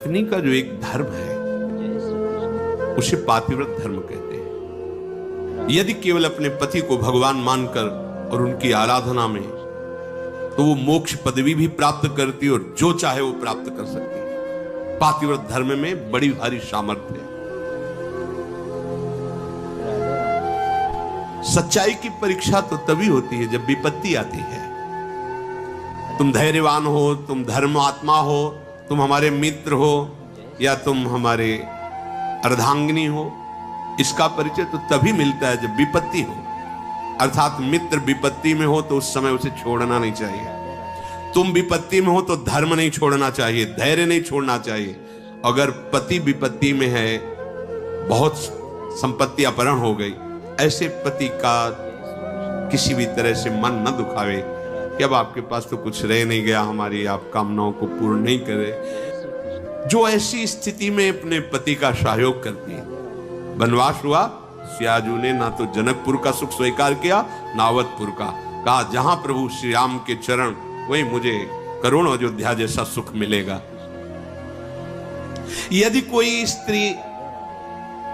पत्नी का जो एक धर्म है उसे पातिव्रत धर्म कहते हैं। यदि केवल अपने पति को भगवान मानकर और उनकी आराधना में, तो वो मोक्ष पदवी भी प्राप्त करती और जो चाहे वो प्राप्त कर सकती है। पातिव्रत धर्म में बड़ी भारी सामर्थ्य है। सच्चाई की परीक्षा तो तभी होती है जब विपत्ति आती है। तुम धैर्यवान हो, तुम धर्मात्मा हो, तुम हमारे मित्र हो या तुम हमारे अर्धांगिनी हो, इसका परिचय तो तभी मिलता है जब विपत्ति हो। अर्थात मित्र विपत्ति में हो तो उस समय उसे छोड़ना नहीं चाहिए। तुम विपत्ति में हो तो धर्म नहीं छोड़ना चाहिए, धैर्य नहीं छोड़ना चाहिए। अगर पति विपत्ति में है, बहुत संपत्ति अपहरण हो गई, ऐसे पति का किसी भी तरह से मन न दुखावे कि अब आपके पास तो कुछ रह नहीं गया, हमारी आप कामनाओं को पूर्ण नहीं करे। जो ऐसी स्थिति में अपने पति का सहयोग करती है। वनवास हुआ, सियाजू ने ना तो जनकपुर का सुख स्वीकार किया ना अवधपुर का। कहा जहां प्रभु श्री राम के चरण, वहीं मुझे करोड़ों अयोध्या जैसा सुख मिलेगा। यदि कोई स्त्री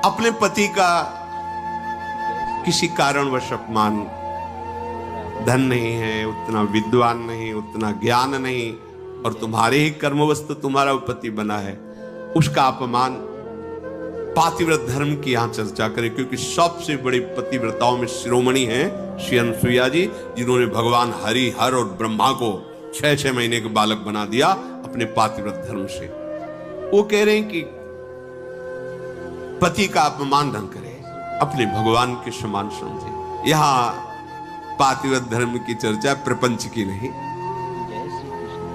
अपने पति का किसी कारणवश अपमान, धन नहीं है, उतना विद्वान नहीं, उतना ज्ञान नहीं, और तुम्हारे ही कर्मवश तुम्हारा पति बना है, उसका अपमान, पातिव्रत धर्म की यहां चर्चा करें। क्योंकि सबसे बड़ी पतिव्रताओं में शिरोमणि हैं श्री अनुसुईया जी, जिन्होंने भगवान हरि, हर और ब्रह्मा को 6-6 महीने के बालक बना दिया अपने पातिव्रत धर्म से। वो कह रहे हैं कि पति का अपमान न करें, अपने भगवान के समान समझे। यहां पातिव्रत धर्म की चर्चा प्रपंच की नहीं,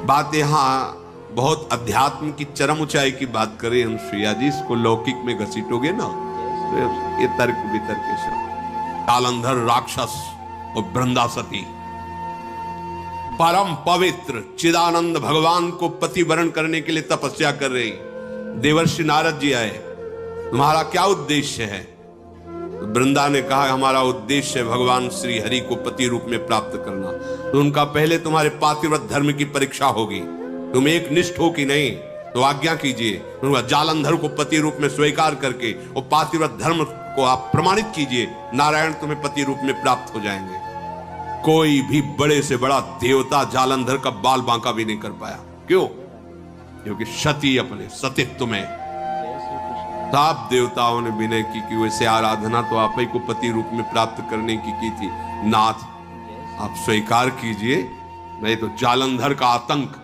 बात यहां बहुत अध्यात्म की चरम ऊंचाई की बात करें अनुसुईया जी। इसको लौकिक में घसीटोगे ना तो ये तर्क वितर्क के सब। जालंधर राक्षस और वृंदासती परम पवित्र चिदानंद भगवान को पति वरण करने के लिए तपस्या कर रही। देवर्षि नारद जी आए, तुम्हारा क्या उद्देश्य है? वृंदा ने कहा हमारा उद्देश्य है भगवान श्री हरि को पति रूप में प्राप्त करना। तो उनका पहले तुम्हारे पातिव्रत धर्म की परीक्षा होगी, तुम एक निष्ठ हो कि नहीं, तो आज्ञा कीजिए। उनका जालंधर को पति रूप में स्वीकार करके और पातिव्रत धर्म को आप प्रमाणित कीजिए, नारायण तुम्हें पति रूप में प्राप्त हो जाएंगे। कोई भी बड़े से बड़ा देवता जालंधर का बाल बांका भी नहीं कर पाया। क्यों? क्योंकि सती अपने सतीत्व में सब देवताओं ने विनय की कि वैसे आराधना तो आप ही को पति रूप में प्राप्त करने की थी। नाथ आप स्वीकार कीजिए, नहीं तो जालंधर का आतंक,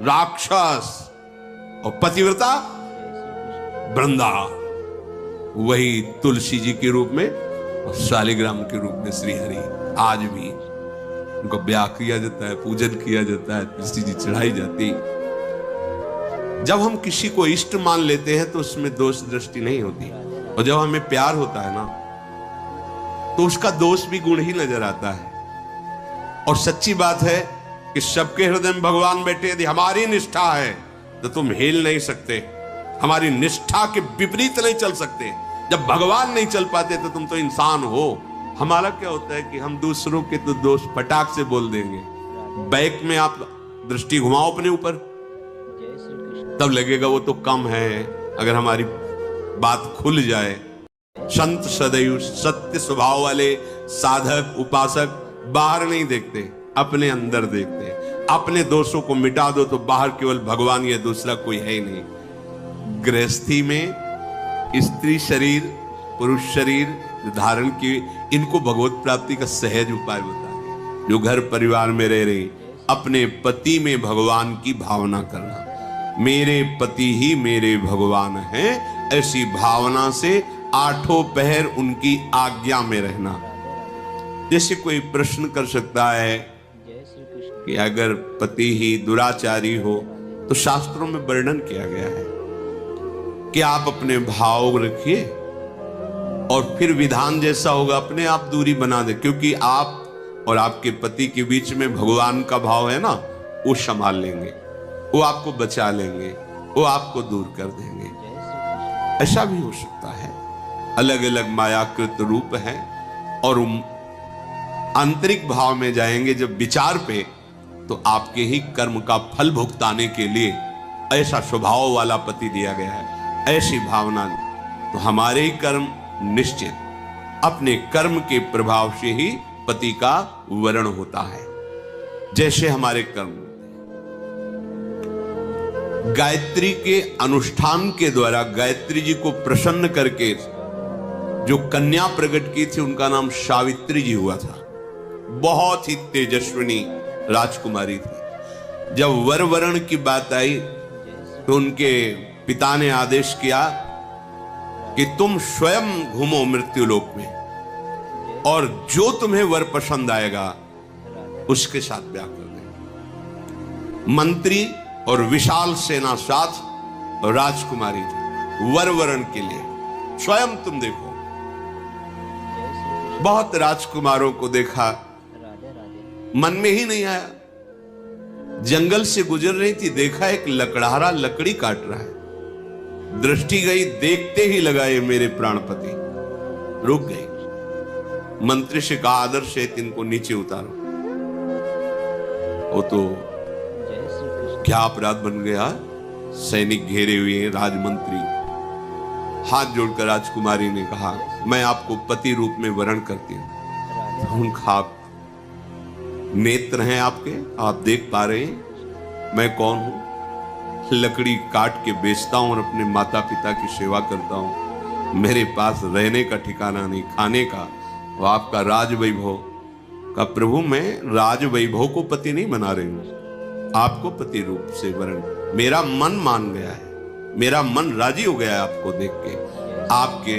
राक्षस और पतिव्रता वृंदा, वही तुलसी जी के रूप में और शालिग्राम के रूप में श्री हरि। आज भी उनका ब्याह किया जाता है, पूजन किया जाता है, तुलसी जी चढ़ाई जाती। जब हम किसी को इष्ट मान लेते हैं तो उसमें दोष दृष्टि नहीं होती, और जब हमें प्यार होता है ना तो उसका दोष भी गुण ही नजर आता है। और सच्ची बात है कि सबके हृदय में भगवान बैठे। यदि हमारी निष्ठा है तो तुम हिल नहीं सकते, हमारी निष्ठा के विपरीत नहीं चल सकते। जब भगवान नहीं चल पाते तो तुम तो इंसान हो। हमारा क्या होता है कि हम दूसरों के तो दोष फटाक से बोल देंगे। बैक में आप दृष्टि घुमाओ अपने ऊपर, तब लगेगा वो तो कम है। अगर हमारी बात खुल जाए, संत सदैव सत्य स्वभाव वाले साधक उपासक बाहर नहीं देखते, अपने अंदर देखते। अपने दोषों को मिटा दो तो बाहर केवल भगवान या दूसरा कोई है ही नहीं। गृहस्थी में स्त्री शरीर, पुरुष शरीर धारण की, इनको भगवत प्राप्ति का सहज उपाय बताए। जो घर परिवार में रह रही, अपने पति में भगवान की भावना करना। मेरे पति ही मेरे भगवान हैं, ऐसी भावना से 8 पहर उनकी आज्ञा में रहना। जैसे कोई प्रश्न कर सकता है कि अगर पति ही दुराचारी हो तो शास्त्रों में वर्णन किया गया है कि आप अपने भाव रखिए और फिर विधान जैसा होगा अपने आप दूरी बना दे। क्योंकि आप और आपके पति के बीच में भगवान का भाव है ना, वो संभाल लेंगे, वो आपको बचा लेंगे, वो आपको दूर कर देंगे। ऐसा भी हो सकता है। अलग अलग मायाकृत रूप हैं और आंतरिक भाव में जाएंगे जब विचार पे, तो आपके ही कर्म का फल भुगताने के लिए ऐसा स्वभाव वाला पति दिया गया है, ऐसी भावना, तो हमारे ही कर्म निश्चित, अपने कर्म के प्रभाव से ही पति का वरण होता है, जैसे हमारे कर्म। गायत्री के अनुष्ठान के द्वारा गायत्री जी को प्रसन्न करके जो कन्या प्रकट की थी, उनका नाम सावित्री जी हुआ था। बहुत ही तेजस्विनी राजकुमारी थी। जब वर वरण की बात आई तो उनके पिता ने आदेश किया कि तुम स्वयं घूमो मृत्युलोक में और जो तुम्हें वर पसंद आएगा उसके साथ ब्याह कर दे। मंत्री और विशाल सेना साथ राजकुमारी थी वर वरण के लिए। स्वयं तुम देखो, बहुत राजकुमारों को देखा, मन में ही नहीं आया। जंगल से गुजर रही थी, देखा एक लकड़हारा लकड़ी काट रहा है, दृष्टि गई, देखते ही लगाए मेरे प्राणपति, रुक गई। मंत्री से कहा आदर से इनको नीचे उतारो। वो तो क्या अपराध बन गया, सैनिक घेरे हुए राजमंत्री। हाथ जोड़कर राजकुमारी ने कहा मैं आपको पति रूप में वरण करती हूं। उनका आप नेत्र हैं आपके, आप देख पा रहे हैं मैं कौन हूं। लकड़ी काट के बेचता हूं और अपने माता पिता की सेवा करता हूं। मेरे पास रहने का ठिकाना नहीं, खाने का। और आपका राज वैभव का प्रभु, मैं राज वैभव को पति नहीं बना रही हूं, आपको पति रूप से वरण। मेरा मन मान गया है, मेरा मन राजी हो गया है आपको देख के, आपके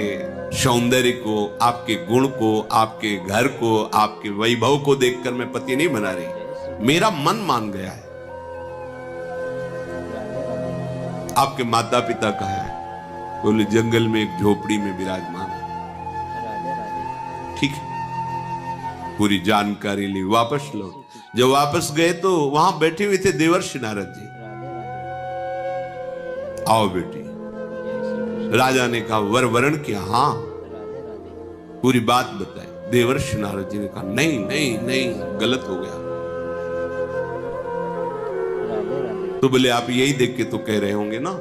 सौंदर्य को, आपके गुण को, आपके घर को, आपके वैभव को देखकर मैं पति नहीं बना रही, मेरा मन मान गया है। आपके माता पिता कहाँ है? बोले जंगल में एक झोपड़ी में विराजमान है। ठीक है, पूरी जानकारी ली, वापस लौट। जब वापस गए तो वहां बैठे हुए थे देवर्षि नारद जी। आओ बेटी। राजा ने कहा वर वरण किया? हाँ। पूरी बात बताई। देवर्षि नारद जी ने कहा नहीं नहीं नहीं, गलत हो गया। तो बोले आप यही देख के तो कह रहे होंगे ना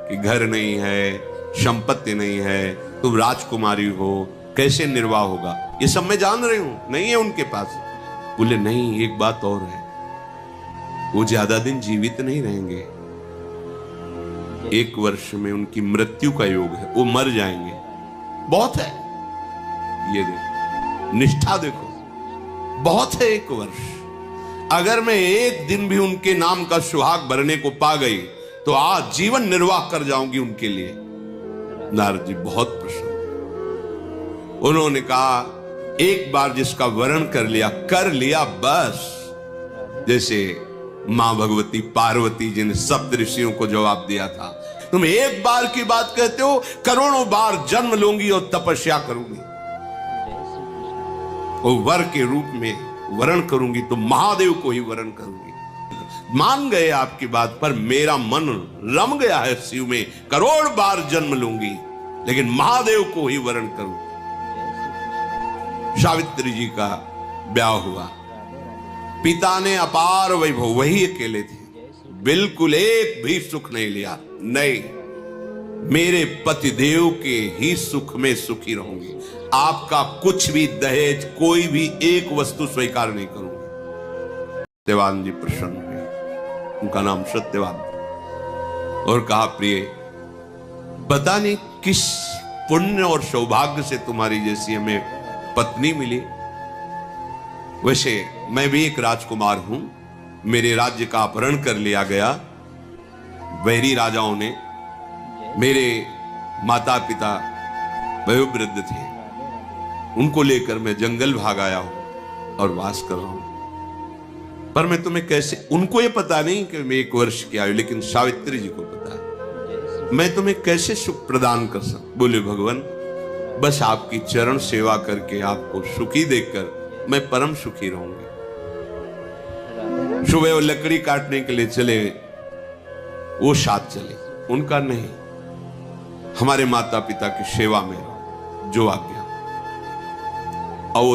कि घर नहीं है, संपत्ति नहीं है, तुम राजकुमारी हो, कैसे निर्वाह होगा? ये सब मैं जान रही हूं, नहीं है उनके पास। बोले नहीं, एक बात और है, वो ज्यादा दिन जीवित नहीं रहेंगे। 1 वर्ष में उनकी मृत्यु का योग है, वो मर जाएंगे। बहुत है, ये देखो, निष्ठा देखो, बहुत है 1 वर्ष। अगर मैं एक दिन भी उनके नाम का सुहाग भरने को पा गई तो आज जीवन निर्वाह कर जाऊंगी उनके लिए। नारद जी बहुत प्रसन्न। उन्होंने कहा एक बार जिसका वरण कर लिया बस। जैसे मां भगवती पार्वती जी ने सप्त ऋषियों को जवाब दिया था, तुम एक बार की बात कहते हो, करोड़ों बार जन्म लूंगी और तपस्या करूंगी और वर के रूप में वरण करूंगी तो महादेव को ही वरण करूंगी। मान गए आपकी बात पर, मेरा मन रम गया है शिव में, करोड़ बार जन्म लूंगी लेकिन महादेव को ही वरण करूंगी। सावित्री जी का ब्याह हुआ। पिता ने अपार वैभव, वही अकेले थे, बिल्कुल एक भी सुख नहीं लिया। नहीं, मेरे पतिदेव के ही सुख में सुखी रहूंगी, आपका कुछ भी दहेज, कोई भी एक वस्तु स्वीकार नहीं करूंगी। सत्यवान जी प्रसन्न हुए, उनका नाम सत्यवान, और कहा प्रिय, पता नहीं किस पुण्य और सौभाग्य से तुम्हारी जैसी हमें पत्नी मिली। वैसे मैं भी एक राजकुमार हूं, मेरे राज्य का अपहरण कर लिया गया वैरी राजाओं ने। मेरे माता पिता वयोवृद्ध थे, उनको लेकर मैं जंगल भाग आया हूं और वास कर रहा हूं। पर मैं तुम्हें कैसे, उनको ये पता नहीं कि मैं 1 वर्ष की आयु, लेकिन सावित्री जी को पता है, मैं तुम्हें कैसे सुख प्रदान कर सकूं। बोले भगवान, बस आपकी चरण सेवा करके आपको सुखी देखकर मैं परम सुखी रहूंगी। सुबह वो लकड़ी काटने के लिए चले, वो साथ चले, उनका नहीं, हमारे माता पिता की सेवा में रहो, जो आज्ञा। और वो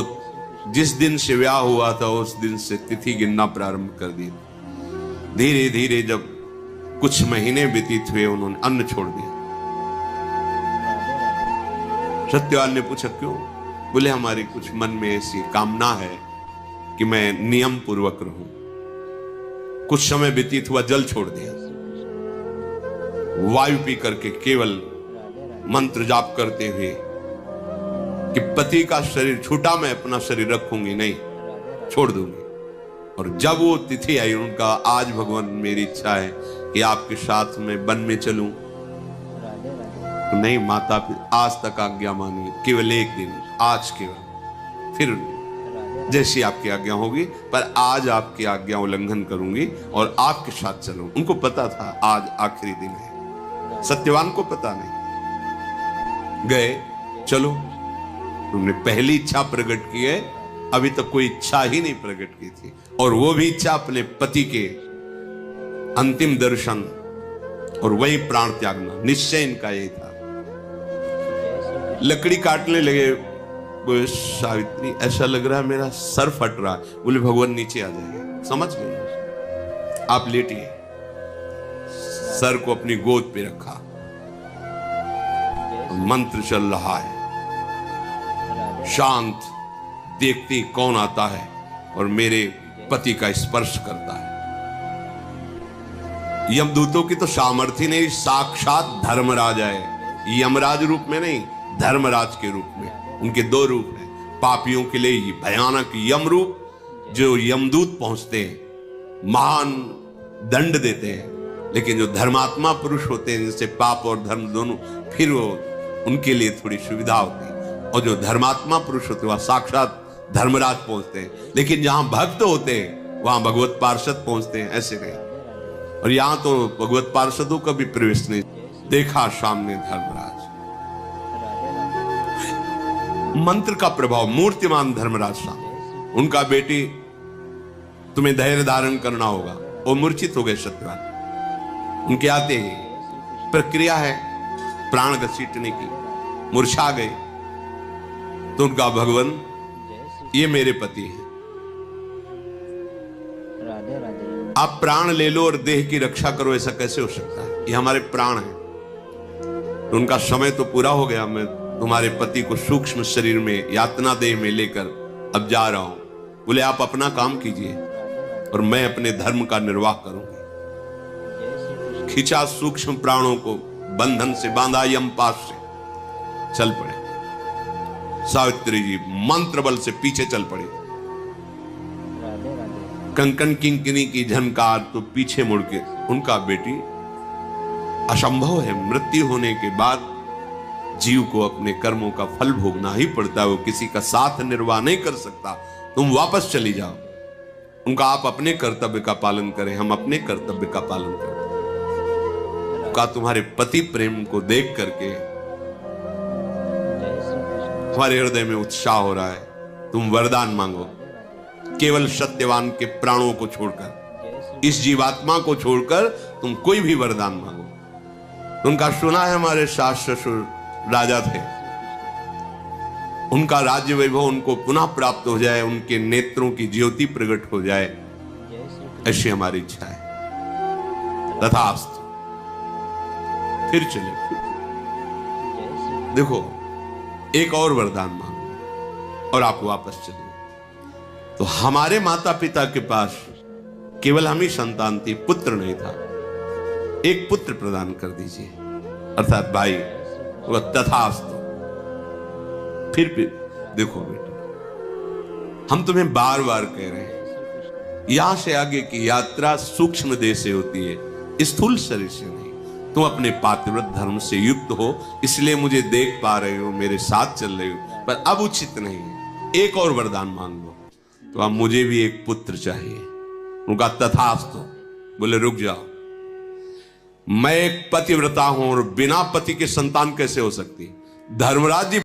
जिस दिन से ब्याह हुआ था उस दिन से तिथि गिनना प्रारंभ कर दी। धीरे धीरे जब कुछ महीने व्यतीत हुए, उन्होंने अन्न छोड़ दिया। सत्यवान ने पूछा क्यों? बोले हमारी कुछ मन में ऐसी कामना है कि मैं नियम पूर्वक रहूं। कुछ समय व्यतीत हुआ, जल छोड़ दिया, वायु पी करके केवल मंत्र जाप करते हुए कि पति का शरीर छूटा, मैं अपना शरीर रखूंगी नहीं, छोड़ दूंगी। और जब वो तिथि आई, उनका आज भगवान मेरी इच्छा है कि आपके साथ में वन में चलूं। तो नहीं माता, आज तक आज्ञा मानी, केवल एक दिन, आज केवल, फिर जैसी आपकी आज्ञा होगी, पर आज आपकी आज्ञा उल्लंघन करूंगी और आपके साथ चलूं। उनको पता था आज आखिरी दिन है, सत्यवान को पता नहीं। गए, चलो, तुमने पहली इच्छा प्रकट की है, अभी तक कोई इच्छा ही नहीं प्रकट की थी, और वो भी इच्छा अपने पति के अंतिम दर्शन और वही प्राण त्यागना, निश्चय इनका यही था। लकड़ी काटने लगे, सावित्री ऐसा लग रहा है मेरा सर फट रहा है। बोले भगवान नीचे आ जाइए, समझ गए, आप लेटिए। सर को अपनी गोद पे रखा, मंत्र चल रहा है, शांत, देखते कौन आता है और मेरे पति का स्पर्श करता है। यमदूतों की तो सामर्थ्य नहीं, साक्षात धर्मराज है, यमराज रूप में नहीं, धर्मराज के रूप में। उनके दो रूप हैं, पापियों के लिए भयानक यम रूप, जो यमदूत पहुंचते हैं, महान दंड देते हैं, लेकिन जो धर्मात्मा पुरुष होते हैं, जिससे पाप और धर्म दोनों, फिर वो उनके लिए थोड़ी सुविधा होती है। और जो धर्मात्मा पुरुष होते हैं वह साक्षात धर्मराज पहुंचते हैं, लेकिन जहां भक्त होते हैं वहां भगवत पार्षद पहुंचते हैं, ऐसे नहीं। और यहां तो भगवत पार्षदों का भी प्रवेश नहीं। देखा सामने धर्मराज, मंत्र का प्रभाव, मूर्तिमान धर्मराज साहब, उनका बेटी तुम्हें धैर्य धारण करना होगा। वो मूर्छित हो गए सत्यवान, उनके आते ही प्रक्रिया है प्राण घसीटने की, मूर्छा गए। तो उनका भगवान, ये मेरे पति हैं, आप प्राण ले लो और देह की रक्षा करो, ऐसा कैसे हो सकता है? ये हमारे प्राण हैं। तो उनका समय तो पूरा हो गया, मैं तुम्हारे पति को सूक्ष्म शरीर में, यातना देह में लेकर अब जा रहा हूं। बोले आप अपना काम कीजिए और मैं अपने धर्म का निर्वाह करूंगी। खींचा सूक्ष्म प्राणों को, बंधन से बांधा यम पास से, चल पड़े। सावित्री जी मंत्र बल से पीछे चल पड़े। कंकन किंकिनी की झनकार तो पीछे मुड़ के, उनका बेटी, असंभव है, मृत्यु होने के बाद जीव को अपने कर्मों का फल भोगना ही पड़ता है, वो किसी का साथ निर्वाह नहीं कर सकता। तुम वापस चली जाओ। उनका आप अपने कर्तव्य का पालन करें, हम अपने कर्तव्य का पालन करें। का तुम्हारे पति प्रेम को देख करके हमारे हृदय में उत्साह हो रहा है। तुम वरदान मांगो, केवल सत्यवान के प्राणों को छोड़कर, इस जीवात्मा को छोड़कर तुम कोई भी वरदान मांगो। उनका सुना है हमारे सास ससुर राजा थे, उनका राज्य वैभव उनको पुनः प्राप्त हो जाए, उनके नेत्रों की ज्योति प्रकट हो जाए, ऐसी हमारी इच्छा है। तथास्तु। फिर चले, देखो एक और वरदान मांगो और आप वापस चले। तो हमारे माता पिता के पास केवल हम ही संतान थी, पुत्र नहीं था। एक पुत्र प्रदान कर दीजिए, अर्थात भाई। तथास्तु। फिर देखो बेटा, हम तुम्हें बार बार कह रहे हैं, यहां से आगे की यात्रा सूक्ष्म देह से होती है, स्थूल शरीर से नहीं। तुम अपने पातिव्रत धर्म से युक्त हो, इसलिए मुझे देख पा रहे हो, मेरे साथ चल रहे हो, पर अब उचित नहीं है। एक और वरदान मांग लो। तो अब मुझे भी एक पुत्र चाहिए। उनका तथास्तु। बोले रुक जाओ, मैं एक पतिव्रता हूं और बिना पति के संतान कैसे हो सकती? धर्मराज जी